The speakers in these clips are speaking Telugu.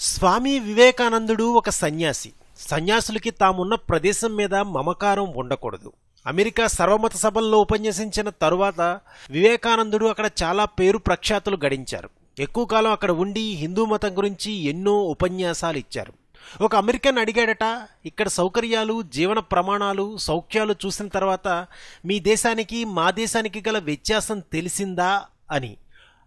స్వామి వివేకానందుడు ఒక సన్యాసి. సన్యాసులకి తామున్న ప్రదేశం మీద మమకారం ఉండకూడదు. అమెరికా సర్వమత సభల్లో ఉపన్యసించిన తరువాత వివేకానందుడు అక్కడ చాలా పేరు ప్రఖ్యాతులు గడించారు. ఎక్కువ కాలం అక్కడ ఉండి హిందూ మతం గురించి ఎన్నో ఉపన్యాసాలు ఇచ్చారు. ఒక అమెరికన్ అడిగాడట, ఇక్కడ సౌకర్యాలు, జీవన ప్రమాణాలు, సౌఖ్యాలు చూసిన తర్వాత మీ దేశానికి మా దేశానికి గల వ్యత్యాసం తెలిసిందా అని.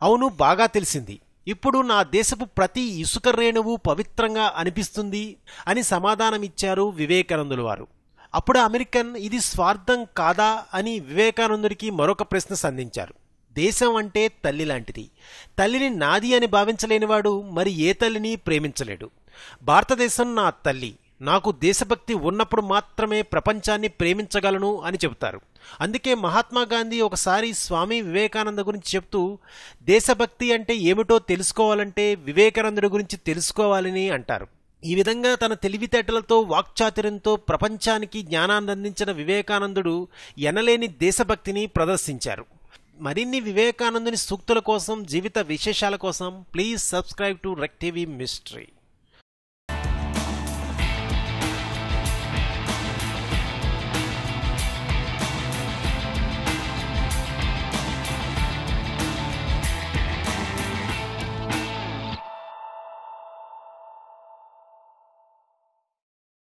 అవును, బాగా తెలిసింది. ఇప్పుడు నా దేశపు ప్రతి ఇసుక రేణువు పవిత్రంగా అనిపిస్తుంది అని సమాధానమిచ్చారు వివేకానందులు వారు. అప్పుడు అమెరికన్, ఇది స్వార్థం కాదా అని వివేకానందుడికి మరొక ప్రశ్న సంధించారు. దేశం అంటే తల్లి లాంటిది. తల్లిని నాది అని భావించలేనివాడు మరి ఏ తల్లిని ప్రేమించలేడు. భారతదేశం నా తల్లి. నాకు దేశభక్తి ఉన్నప్పుడు మాత్రమే ప్రపంచాన్ని ప్రేమించగలను అని చెబుతారు. అందుకే మహాత్మా గాంధీ ఒకసారి స్వామి వివేకానంద గురించి చెప్తూ, దేశభక్తి అంటే ఏమిటో తెలుసుకోవాలంటే వివేకానందుడి గురించి తెలుసుకోవాలని అంటారు. ఈ విధంగా తన తెలివితేటలతో, వాక్చాతుర్యంతో ప్రపంచానికి జ్ఞానాన్ని అందించిన వివేకానందుడు ఎనలేని దేశభక్తిని ప్రదర్శించారు. మరిన్ని వివేకానందుని సూక్తుల కోసం, జీవిత విశేషాల కోసం ప్లీజ్ సబ్స్క్రైబ్ టు రెక్ టీవీ మిస్టరీ.